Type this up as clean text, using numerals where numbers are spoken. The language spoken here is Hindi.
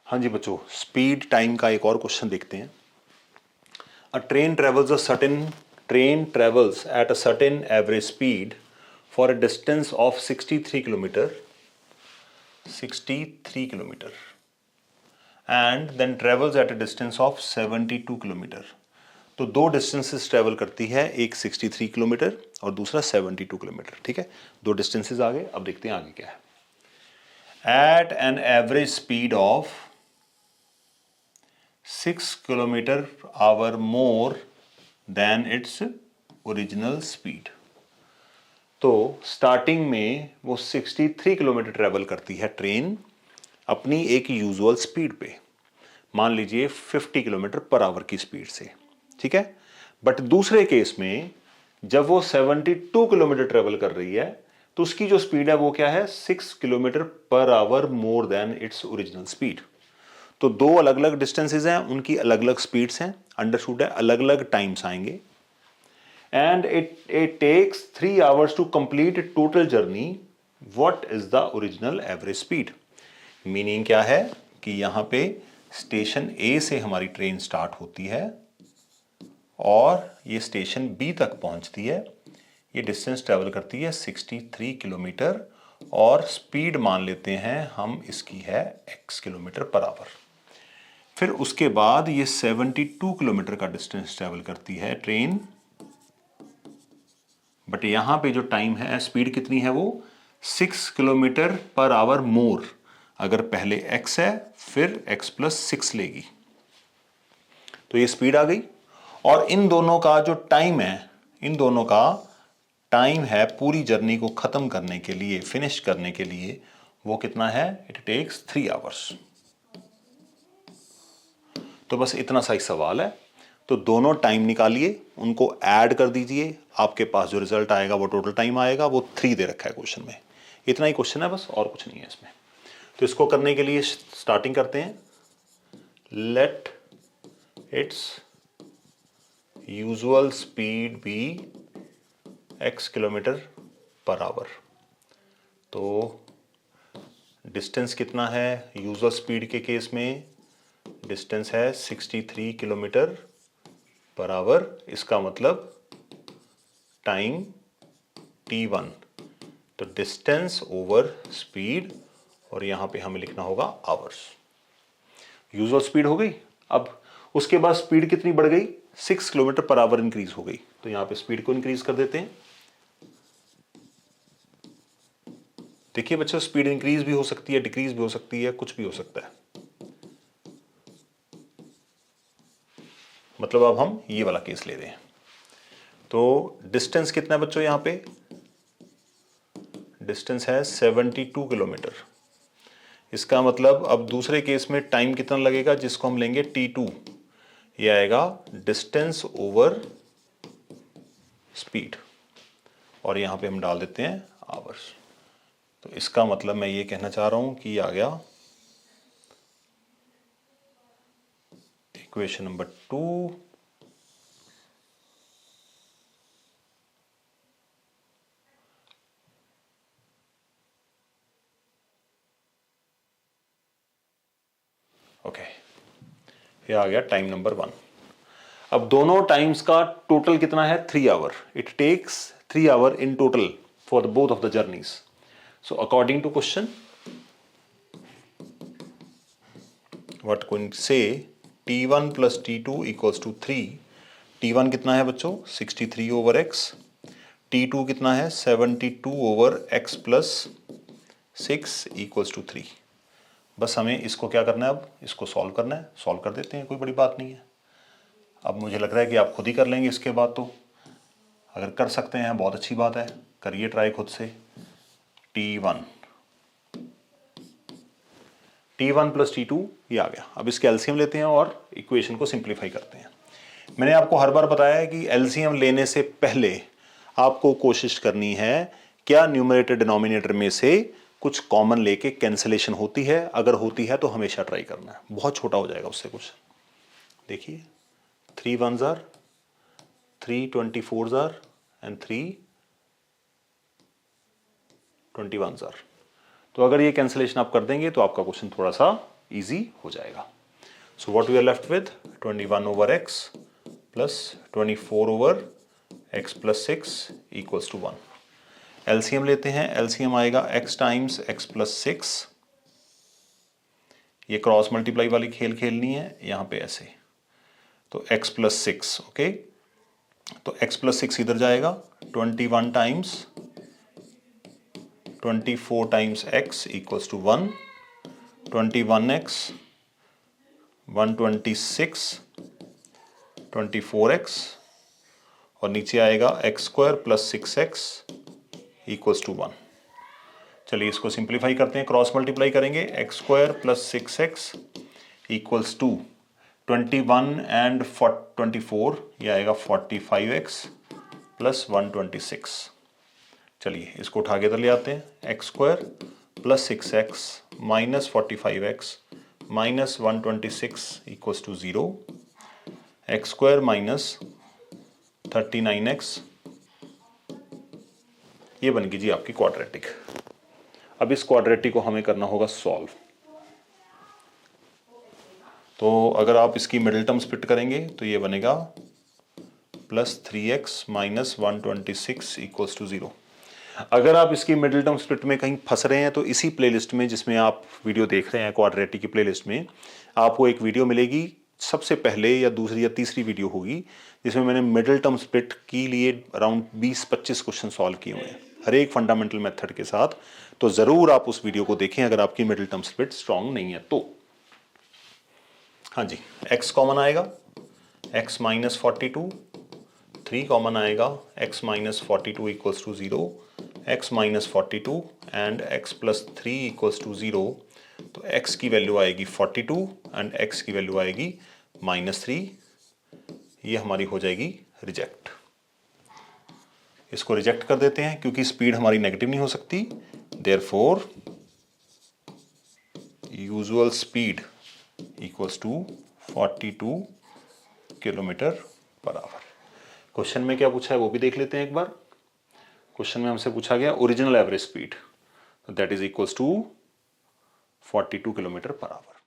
हाँ जी बच्चों, स्पीड टाइम का एक और क्वेश्चन देखते हैं। A train travels at a certain average speed for a distance of 63 kilometre and then travels at a distance of 72 kilometre. तो दो डिस्टेंसेस ट्रेवल करती है, एक 63 किलोमीटर और दूसरा 72 किलोमीटर। ठीक है, दो डिस्टेंसेस आ गए। अब देखते हैं आगे क्या है। At an average speed of 6 kilometre hour more than its original speed. तो स्टार्टिंग में वो 63 किलोमीटर ट्रेवल करती है ट्रेन अपनी एक यूजुअल स्पीड पे, मान लीजिए 50 किलोमीटर पर आवर की स्पीड से। ठीक है, बट दूसरे केस में जब वो 72 किलोमीटर ट्रेवल कर रही है तो उसकी जो स्पीड है वो क्या है, 6 kilometre per our more than its original speed. तो दो अलग अलग डिस्टेंसेज हैं, उनकी अलग अलग स्पीड्स हैं, अंडरस्टूड है, अलग अलग टाइम्स आएंगे। And it takes 3 hours to complete total journey. What is the original average speed? Meaning क्या है कि यहां पे स्टेशन ए से हमारी ट्रेन स्टार्ट होती है और ये स्टेशन बी तक पहुंचती है। ये डिस्टेंस ट्रेवल करती है 63 किलोमीटर और स्पीड मान लेते हैं हम इसकी है x किलोमीटर पर आवर। फिर उसके बाद ये 72 किलोमीटर का डिस्टेंस ट्रेवल करती है ट्रेन, बट यहां पे जो टाइम है, स्पीड कितनी है, वो 6 किलोमीटर पर आवर मोर। अगर पहले x है फिर x प्लस 6 लेगी, तो ये स्पीड आ गई। और इन दोनों का जो टाइम है, इन दोनों का टाइम है पूरी जर्नी को खत्म करने के लिए, फिनिश करने के लिए, वो कितना है, इट टेक्स 3 आवर्स। तो बस इतना सा ही सवाल है। तो दोनों टाइम निकालिए, उनको ऐड कर दीजिए, आपके पास जो रिजल्ट आएगा वो टोटल टाइम आएगा, वो 3 दे रखा है क्वेश्चन में। इतना ही क्वेश्चन है बस, और कुछ नहीं है इसमें। तो इसको करने के लिए स्टार्टिंग करते हैं। Let its usual speed be x kilometre per hour. तो डिस्टेंस कितना है यूजुअल स्पीड के केस में? डिस्टेंस है 63 किलोमीटर पर आवर। इसका मतलब टाइम t1, तो डिस्टेंस ओवर स्पीड, और यहां पे हमें लिखना होगा आवर्स। यूजुअल स्पीड हो गई। अब उसके बाद स्पीड कितनी बढ़ गई, 6 किलोमीटर पर आवर इंक्रीज हो गई। तो यहां पे स्पीड को इंक्रीज कर देते हैं। देखिए बच्चों, स्पीड इंक्रीज भी हो सकती है, डिक्रीज भी हो सकती है, कुछ भी हो सकता है। मतलब अब हम ये वाला केस ले रहे हैं। तो डिस्टेंस कितना है बच्चों, यहां पे डिस्टेंस है 72 किलोमीटर। इसका मतलब अब दूसरे केस में टाइम कितना लगेगा, जिसको हम लेंगे t2। ये आएगा डिस्टेंस ओवर स्पीड, और यहां पे हम डाल देते हैं आवर्स। तो इसका मतलब मैं ये कहना चाह रहा हूं कि आ गया इक्वेशन नंबर 2। ओके, ये आ गया टाइम नंबर 1। अब दोनों टाइम्स का टोटल कितना है, 3 hour. It takes 3 hour in total for both of the journeys. So according to question, what can say t1 plus t2 equals to 3। t1 कितना है बच्चों, 63 ओवर x। t2 कितना है, 72 over x plus 6 equals to 3। बस हमें इसको क्या करना है, अब इसको सॉल्व करना है। सॉल्व कर देते हैं, कोई बड़ी बात नहीं है। अब मुझे लग रहा है कि आप खुद ही कर लेंगे इसके बाद। तो अगर कर सकते हैं बहुत अच्छी बात है, करिए ट्राई खुद से। t1 प्लस t2 ये आ गया। अब इसके एलसीएम लेते हैं और इक्वेशन को सिंप्लीफाई करते हैं। मैंने आपको हर बार बताया है कि एलसीएम लेने से पहले आपको कोशिश करनी है क्या न्यूमरेटर डिनोमिनेटर में से कुछ कॉमन लेके कैंसिलेशन होती है। अगर होती है तो हमेशा ट्राई करना है, बहुत छोटा हो जाएगा उससे कुछ। देखिए 3 1s are 3 24s are and 3 21s are। तो अगर ये कैंसिलेशन आप कर देंगे तो आपका क्वेश्चन थोड़ा सा ईजी हो जाएगा। So what we are left with 21/x plus 24/x plus 6 equals to 1। LCM लेते हैं, एलसीएम आएगा x टाइम्स x प्लस 6। ये क्रॉस मल्टीप्लाई वाली खेल खेलनी है यहाँ पे ऐसे, तो x प्लस 6, ओके। तो x प्लस 6 इधर जाएगा, 21 times 24 times x equals to 1, 21x 126 24x और नीचे आएगा x² plus 6x equals to 1। चलिए इसको सिंप्लीफाई करते हैं, क्रॉस मल्टीप्लाई करेंगे, x² plus 6x equals to 21 and 24, ये आएगा 45x प्लस 126। चलिए इसको उठा के इधर ले आते हैं, x² plus 6x minus 45x minus 126 equals to 0, x² minus 39x, ये बन गई जी आपकी क्वाड्रेटिक। अब इस क्वाड्रेटिक को हमें करना होगा सॉल्व। तो अगर आप इसकी मिडिल टर्म स्प्लिट करेंगे तो ये बनेगा plus 3x minus 126 equals to 0। अगर आप इसकी मिडिल टर्म स्प्लिट में कहीं फंस रहे हैं तो इसी प्लेलिस्ट में जिसमें आप वीडियो देख रहे हैं क्वाड्रेटिक की प्लेलिस्ट में आपको एक वीडियो मिलेगी, सबसे पहले या दूसरी या तीसरी वीडियो होगी जिसमें मैंने मिडिल टर्म स्प्लिट के लिए अराउंड 20-25 क्वेश्चन सॉल्व किए हुए हैं हर एक फंडामेंटल मेथड के साथ। तो जरूर आप उस वीडियो को देखें अगर आपकी मिडिल टर्म स्प्लिट स्ट्रांग नहीं है तो। हाँ जी, x कॉमन आएगा, x माइनस 42, 3 कॉमन आएगा, x minus 42 equals to 0, x minus 42 and x plus 3 equals to 0। तो x की वैल्यू आएगी 42 एंड x की वैल्यू आएगी -3। ये हमारी हो जाएगी रिजेक्ट। इसको रिजेक्ट कर देते हैं क्योंकि स्पीड हमारी नेगेटिव नहीं हो सकती। Therefore usual speed equals to 42 kilometre per hour. Question में क्या पूछा है वो भी देख लेते हैं एक बार। क्वेश्चन में हमसे पूछा गया original average speed, that is equals to 42 kilometre per our.